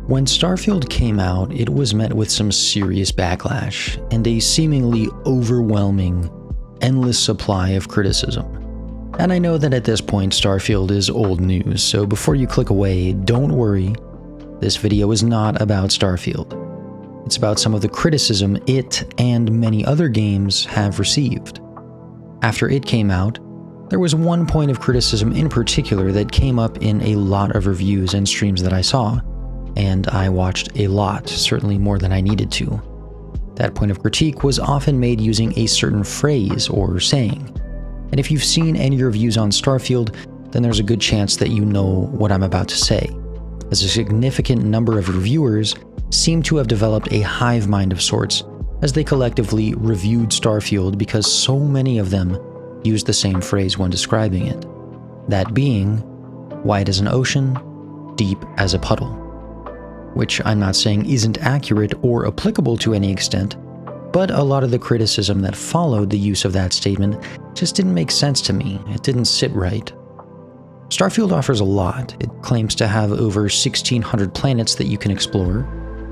When Starfield came out, it was met with some serious backlash and a seemingly overwhelming, endless supply of criticism. And I know that at this point Starfield is old news, so before you click away, don't worry, this video is not about Starfield. It's about some of the criticism it and many other games have received. After it came out, there was one point of criticism in particular that came up in a lot of reviews and streams that I saw, and I watched a lot, certainly more than I needed to. That point of critique was often made using a certain phrase or saying, and if you've seen any reviews on Starfield, then there's a good chance that you know what I'm about to say, as a significant number of reviewers seem to have developed a hive mind of sorts as they collectively reviewed Starfield because so many of them used the same phrase when describing it, that being, wide as an ocean, deep as a puddle. Which I'm not saying isn't accurate or applicable to any extent, but a lot of the criticism that followed the use of that statement just didn't make sense to me. It didn't sit right. Starfield offers a lot. It claims to have over 1,600 planets that you can explore.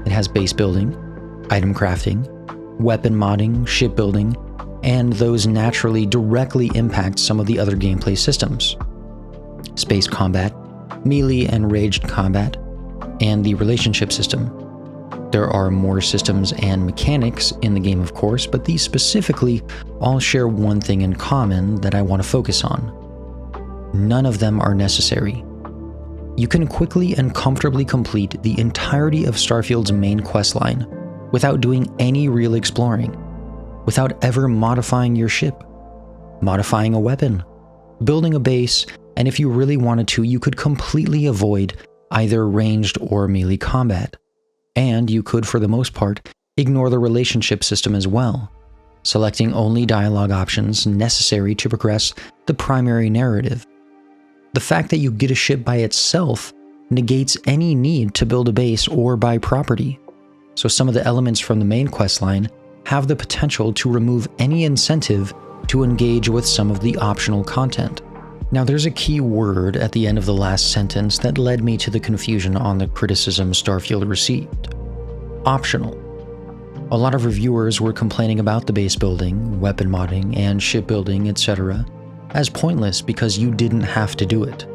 It has base building, item crafting, weapon modding, shipbuilding, and those naturally directly impact some of the other gameplay systems. Space combat, melee and ranged combat, and the relationship system. There are more systems and mechanics in the game, of course, but these specifically all share one thing in common that I want to focus on. None of them are necessary. You can quickly and comfortably complete the entirety of Starfield's main questline without doing any real exploring, without ever modifying your ship, modifying a weapon, building a base, and if you really wanted to, you could completely avoid either ranged or melee combat. And you could, for the most part, ignore the relationship system as well, selecting only dialogue options necessary to progress the primary narrative. The fact that you get a ship by itself negates any need to build a base or buy property, so some of the elements from the main questline have the potential to remove any incentive to engage with some of the optional content. Now, there's a key word at the end of the last sentence that led me to the confusion on the criticism Starfield received. Optional. A lot of reviewers were complaining about the base building, weapon modding, and shipbuilding, etc. as pointless because you didn't have to do it,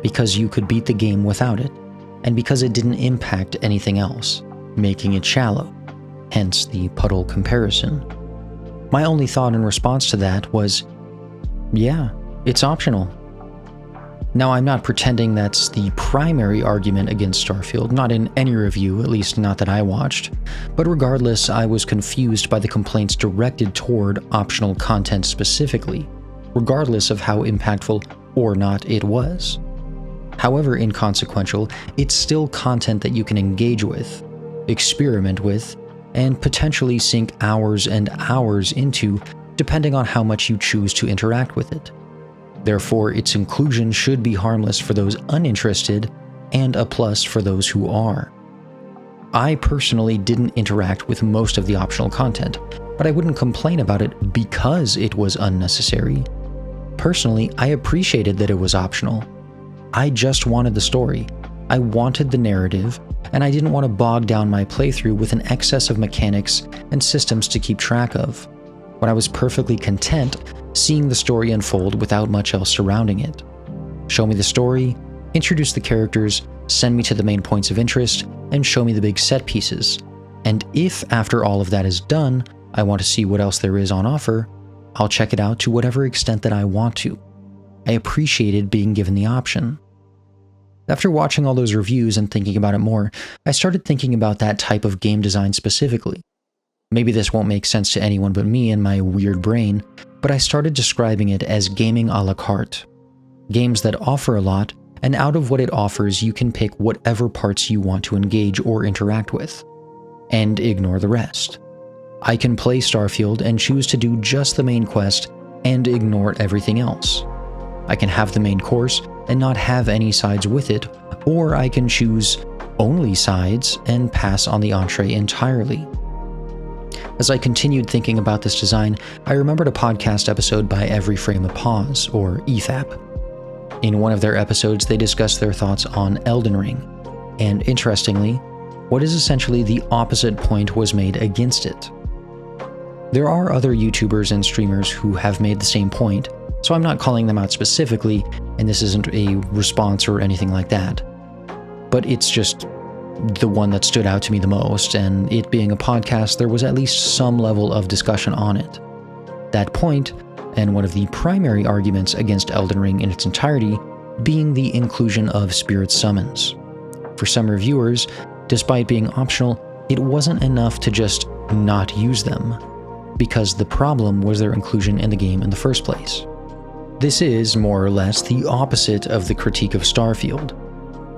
because you could beat the game without it, and because it didn't impact anything else, making it shallow, hence the puddle comparison. My only thought in response to that was, yeah, it's optional. Now, I'm not pretending that's the primary argument against Starfield, not in any review, at least not that I watched, but regardless, I was confused by the complaints directed toward optional content specifically, regardless of how impactful or not it was. However inconsequential, it's still content that you can engage with, experiment with, and potentially sink hours and hours into, depending on how much you choose to interact with it. Therefore, its inclusion should be harmless for those uninterested and a plus for those who are. I personally didn't interact with most of the optional content, but I wouldn't complain about it because it was unnecessary. Personally, I appreciated that it was optional. I just wanted the story. I wanted the narrative, and I didn't want to bog down my playthrough with an excess of mechanics and systems to keep track of, when I was perfectly content seeing the story unfold without much else surrounding it. Show me the story, introduce the characters, send me to the main points of interest, and show me the big set pieces. And if after all of that is done, I want to see what else there is on offer, I'll check it out to whatever extent that I want to. I appreciated being given the option. After watching all those reviews and thinking about it more, I started thinking about that type of game design specifically. Maybe this won't make sense to anyone but me and my weird brain, but I started describing it as gaming a la carte. Games that offer a lot, and out of what it offers you can pick whatever parts you want to engage or interact with, and ignore the rest. I can play Starfield and choose to do just the main quest and ignore everything else. I can have the main course and not have any sides with it, or I can choose only sides and pass on the entree entirely. As I continued thinking about this design, I remembered a podcast episode by Every Frame a Pause, or EFAP. In one of their episodes, they discussed their thoughts on Elden Ring, and interestingly, what is essentially the opposite point was made against it. There are other YouTubers and streamers who have made the same point, so I'm not calling them out specifically, and this isn't a response or anything like that. But it's just the one that stood out to me the most, and it being a podcast, there was at least some level of discussion on it. That point, and one of the primary arguments against Elden Ring in its entirety, being the inclusion of spirit summons. For some reviewers, despite being optional, it wasn't enough to just not use them, because the problem was their inclusion in the game in the first place. This is, more or less, the opposite of the critique of Starfield,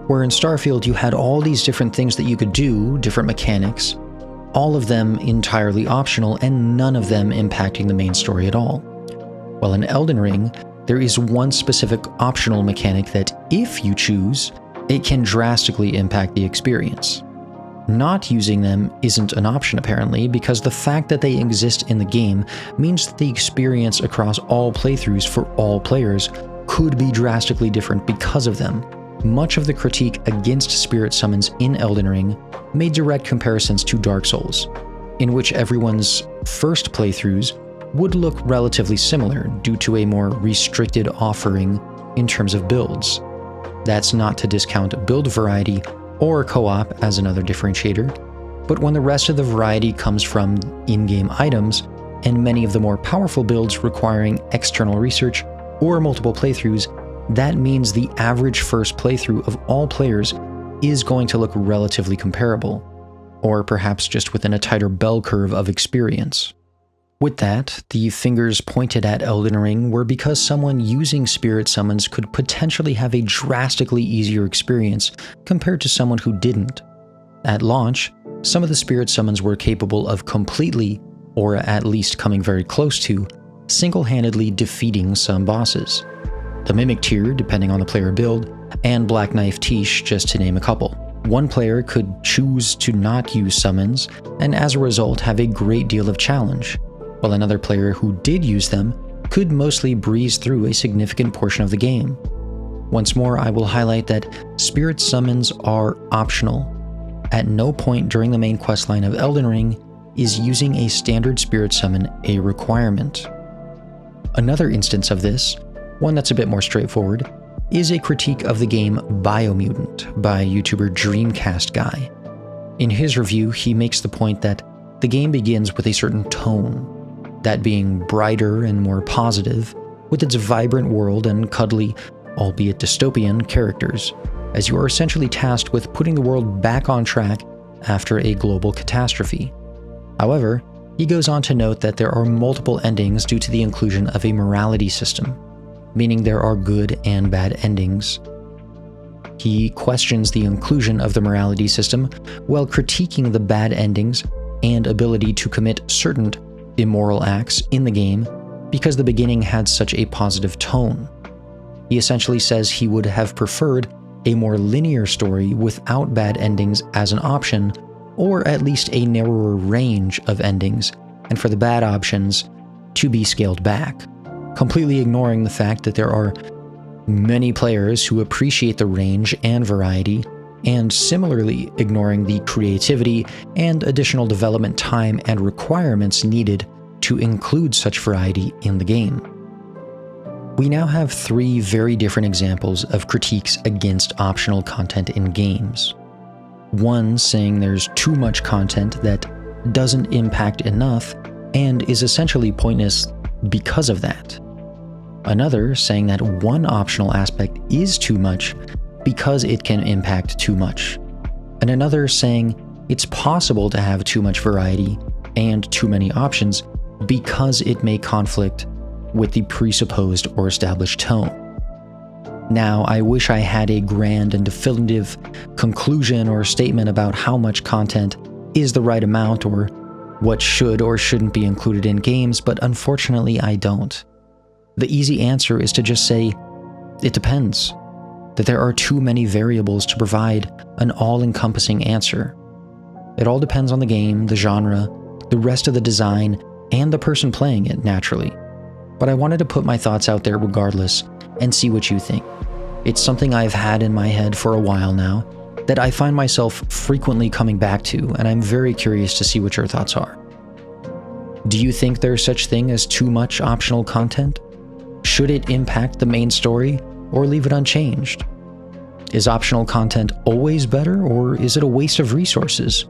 where in Starfield you had all these different things that you could do, different mechanics, all of them entirely optional and none of them impacting the main story at all. While in Elden Ring, there is one specific optional mechanic that, if you choose, it can drastically impact the experience. Not using them isn't an option apparently, because the fact that they exist in the game means that the experience across all playthroughs for all players could be drastically different because of them. Much of the critique against spirit summons in Elden Ring made direct comparisons to Dark Souls, in which everyone's first playthroughs would look relatively similar due to a more restricted offering in terms of builds. That's not to discount build variety or co-op as another differentiator, but when the rest of the variety comes from in-game items, and many of the more powerful builds requiring external research or multiple playthroughs, that means the average first playthrough of all players is going to look relatively comparable, or perhaps just within a tighter bell curve of experience. With that, the fingers pointed at Elden Ring were because someone using spirit summons could potentially have a drastically easier experience compared to someone who didn't. At launch, some of the spirit summons were capable of completely, or at least coming very close to, single-handedly defeating some bosses. The Mimic Tier, depending on the player build, and Black Knife Tiche, just to name a couple. One player could choose to not use summons, and as a result have a great deal of challenge, while another player who did use them could mostly breeze through a significant portion of the game. Once more, I will highlight that spirit summons are optional. At no point during the main questline of Elden Ring is using a standard spirit summon a requirement. Another instance of this, one that's a bit more straightforward, is a critique of the game Biomutant by YouTuber Dreamcast Guy. In his review, he makes the point that the game begins with a certain tone, that being brighter and more positive, with its vibrant world and cuddly, albeit dystopian, characters, as you are essentially tasked with putting the world back on track after a global catastrophe. However, he goes on to note that there are multiple endings due to the inclusion of a morality system, meaning there are good and bad endings. He questions the inclusion of the morality system while critiquing the bad endings and ability to commit certain immoral acts in the game because the beginning had such a positive tone. He essentially says he would have preferred a more linear story without bad endings as an option, or at least a narrower range of endings, and for the bad options to be scaled back, completely ignoring the fact that there are many players who appreciate the range and variety, and similarly ignoring the creativity and additional development time and requirements needed to include such variety in the game. We now have three very different examples of critiques against optional content in games. One saying there's too much content that doesn't impact enough and is essentially pointless because of that. Another saying that one optional aspect is too much because it can impact too much. And another saying it's possible to have too much variety and too many options because it may conflict with the presupposed or established tone. Now, I wish I had a grand and definitive conclusion or statement about how much content is the right amount or what should or shouldn't be included in games, but unfortunately I don't. The easy answer is to just say, it depends, that there are too many variables to provide an all-encompassing answer. It all depends on the game, the genre, the rest of the design, and the person playing it, naturally. But I wanted to put my thoughts out there regardless and see what you think. It's something I've had in my head for a while now, that I find myself frequently coming back to, and I'm very curious to see what your thoughts are. Do you think there's such thing as too much optional content? Should it impact the main story, or leave it unchanged? Is optional content always better, or is it a waste of resources?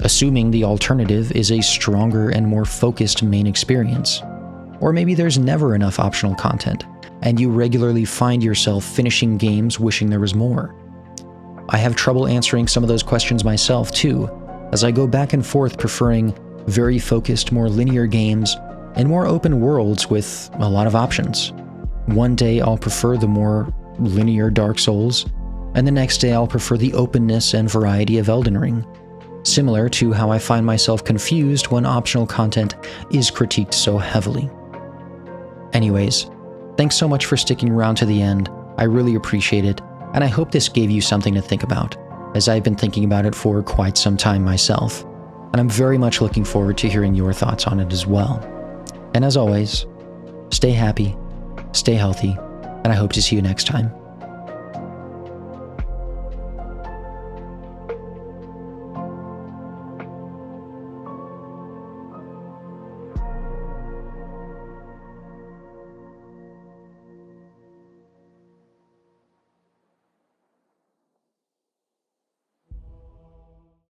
Assuming the alternative is a stronger and more focused main experience. Or maybe there's never enough optional content, and you regularly find yourself finishing games wishing there was more. I have trouble answering some of those questions myself too, as I go back and forth preferring very focused, more linear games and more open worlds with a lot of options. One day I'll prefer the more linear Dark Souls, and the next day I'll prefer the openness and variety of Elden Ring. Similar to how I find myself confused when optional content is critiqued so heavily. Anyways, thanks so much for sticking around to the end. I really appreciate it, and I hope this gave you something to think about, as I've been thinking about it for quite some time myself, and I'm very much looking forward to hearing your thoughts on it as well. And as always, stay happy, stay healthy, and I hope to see you next time.